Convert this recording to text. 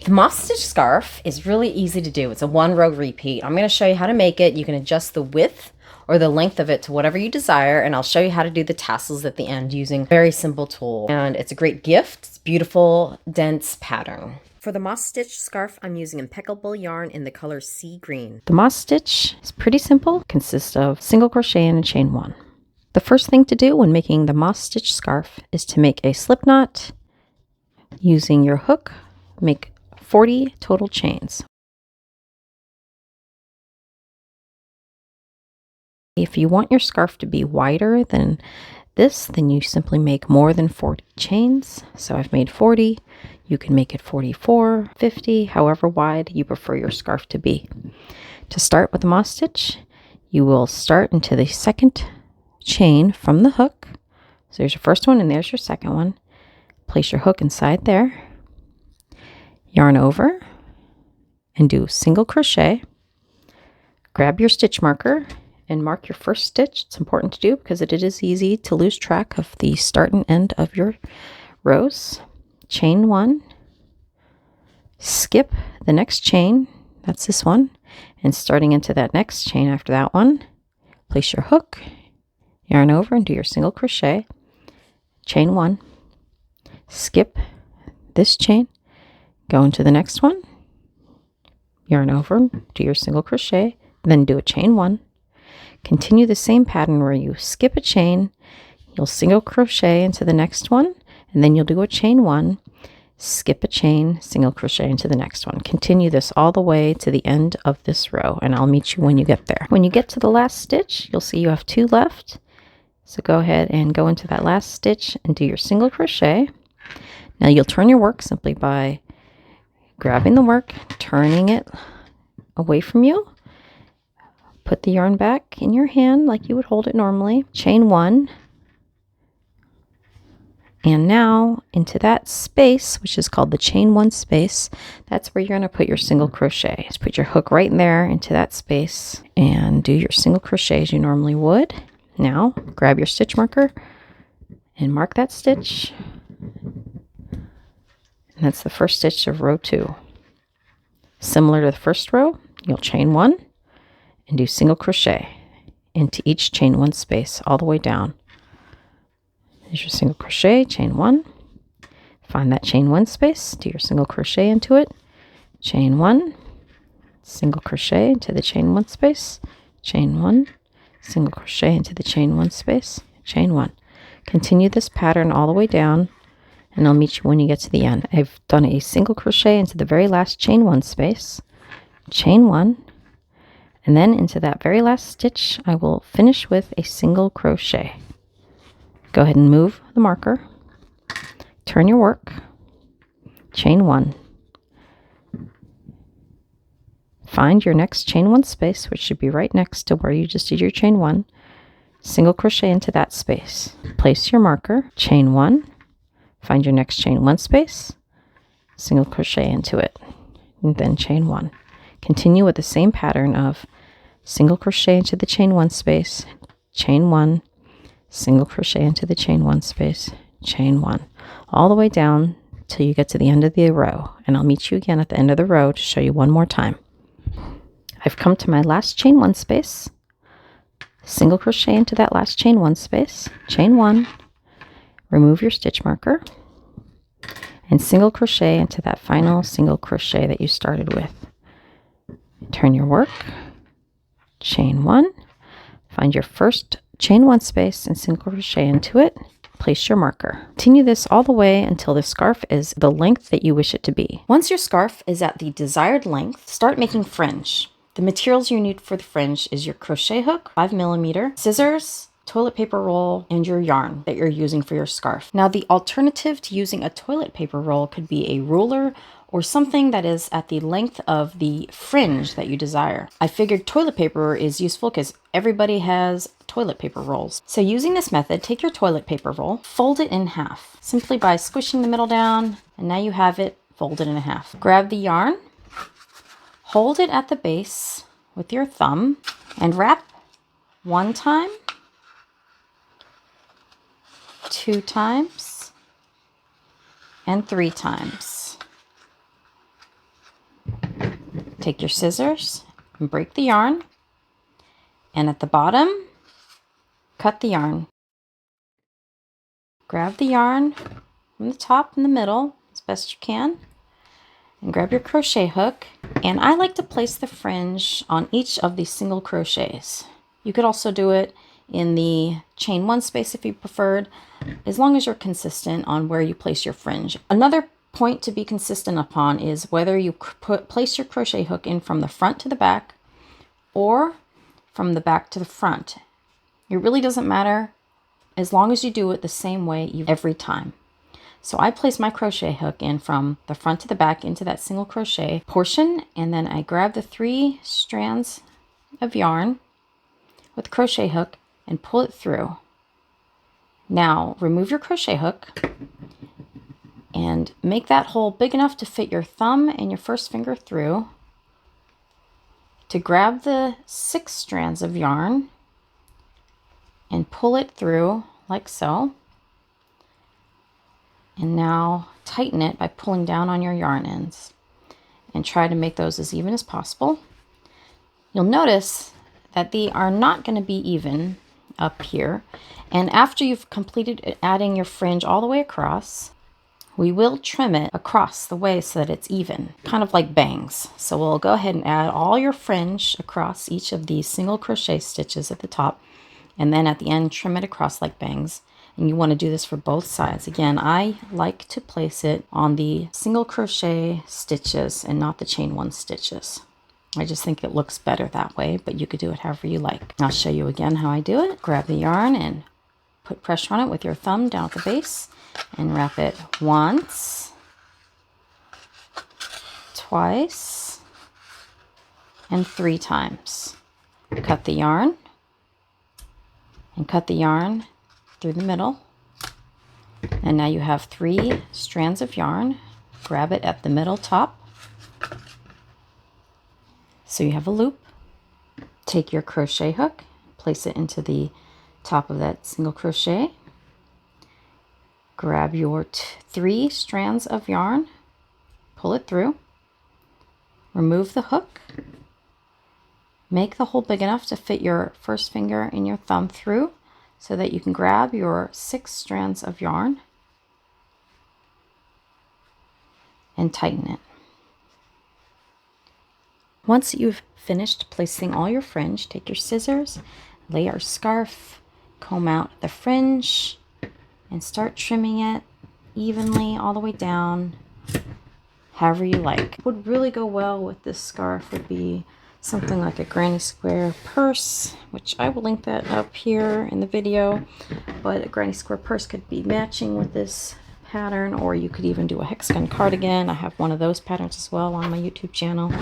The moss stitch scarf is really easy to do. It's a 1-row repeat. I'm going to show you how to make it. You can adjust the width or the length of it to whatever you desire, and I'll show you how to do the tassels at the end using a very simple tool. And it's a great gift. It's beautiful, dense pattern. For the moss stitch scarf, I'm using impeccable yarn in the color sea green. The moss stitch is pretty simple. It consists of single crochet and a chain 1. The first thing to do when making the moss stitch scarf is to make a slip knot using your hook. Make 40 total chains. If you want your scarf to be wider than this, then you simply make more than 40 chains. So I've made 40. You can make it 44, 50, however wide you prefer your scarf to be. To start with the moss stitch, you will start into the second chain from the hook. So there's your first one and there's your second one. Place your hook inside there. Yarn over and do single crochet. Grab your stitch marker and mark your first stitch. It's important to do because it is easy to lose track of the start and end of your rows. Chain 1, skip the next chain, that's this one, and starting into that next chain after that one, place your hook, yarn over and do your single crochet. Chain 1, skip this chain, go into the next one, yarn over, do your single crochet, then do a chain 1. Continue the same pattern where you skip a chain, you'll single crochet into the next one, and then you'll do a chain 1, skip a chain, single crochet into the next one. Continue this all the way to the end of this row, and I'll meet you when you get there. When you get to the last stitch, you'll see you have 2 left. So go ahead and go into that last stitch and do your single crochet. Now you'll turn your work simply by grabbing the work, turning it away from you. Put the yarn back in your hand like you would hold it normally. Chain 1. And now into that space, which is called the chain 1 space, that's where you're going to put your single crochet. Just put your hook right in there into that space and do your single crochet as you normally would. Now grab your stitch marker and mark that stitch. And that's the first stitch of row 2. Similar to the first row, you'll chain 1 and do single crochet into each chain 1 space all the way down. There's your single crochet, chain 1. Find that chain 1 space, do your single crochet into it, chain 1, single crochet into the chain 1 space, chain 1, single crochet into the chain 1 space, chain 1. Continue this pattern all the way down, and I'll meet you when you get to the end. I've done a single crochet into the very last chain 1 space, chain 1, and then into that very last stitch, I will finish with a single crochet. Go ahead and move the marker, turn your work, chain 1. Find your next chain 1 space, which should be right next to where you just did your chain 1. Single crochet into that space. Place your marker, chain 1, find your next chain 1 space, single crochet into it, and then chain 1. Continue with the same pattern of single crochet into the chain 1 space, chain 1, single crochet into the chain 1 space, chain 1, all the way down till you get to the end of the row, and I'll meet you again at the end of the row to show you one more time. I've come to my last chain 1 space, single crochet into that last chain 1 space, chain 1, remove your stitch marker, and single crochet into that final single crochet that you started with. Turn your work, chain 1, find your first chain 1 space and single crochet into it, place your marker. Continue this all the way until the scarf is the length that you wish it to be. Once your scarf is at the desired length, start making fringe. The materials you need for the fringe is your crochet hook, 5mm, scissors, toilet paper roll, and your yarn that you're using for your scarf. Now the alternative to using a toilet paper roll could be a ruler or something that is at the length of the fringe that you desire. I figured toilet paper is useful because everybody has toilet paper rolls. So using this method, take your toilet paper roll, fold it in half, simply by squishing the middle down, and now you have it folded in half. Grab the yarn, hold it at the base with your thumb, and wrap 1 time, 2 times, and 3 times. Take your scissors and break the yarn, and at the bottom, cut the yarn. Grab the yarn from the top and the middle as best you can, and grab your crochet hook. And I like to place the fringe on each of these single crochets. You could also do it in the chain one space if you preferred, as long as you're consistent on where you place your fringe. Another point to be consistent upon is whether you place your crochet hook in from the front to the back or from the back to the front. It really doesn't matter as long as you do it the same way every time. So I place my crochet hook in from the front to the back into that single crochet portion, and then I grab the 3 strands of yarn with the crochet hook and pull it through. Now remove your crochet hook and make that hole big enough to fit your thumb and your first finger through, to grab the 6 strands of yarn and pull it through like so. And now tighten it by pulling down on your yarn ends and try to make those as even as possible. You'll notice that they are not going to be even up here. And after you've completed adding your fringe all the way across, we will trim it across the way so that it's even, kind of like bangs. So we'll go ahead and add all your fringe across each of these single crochet stitches at the top, and then at the end trim it across like bangs. And you want to do this for both sides. Again, I like to place it on the single crochet stitches and not the chain one stitches. I just think it looks better that way, but you could do it however you like. I'll show you again how I do it. Grab the yarn and put pressure on it with your thumb down at the base and wrap it once, twice, and 3 times. Cut the yarn and cut the yarn through the middle, and now you have 3 strands of yarn. Grab it at the middle top so you have a loop. Take your crochet hook, place it into the top of that single crochet, grab your 3 strands of yarn, pull it through, remove the hook, make the hole big enough to fit your first finger and your thumb through, so that you can grab your 6 strands of yarn and tighten it. Once you've finished placing all your fringe, take your scissors, lay your scarf, comb out the fringe, and start trimming it evenly all the way down, however you like. What would really go well with this scarf would be something like a granny square purse, which I will link that up here in the video. But a granny square purse could be matching with this pattern, or you could even do a hexagon cardigan. I have one of those patterns as well on my YouTube channel.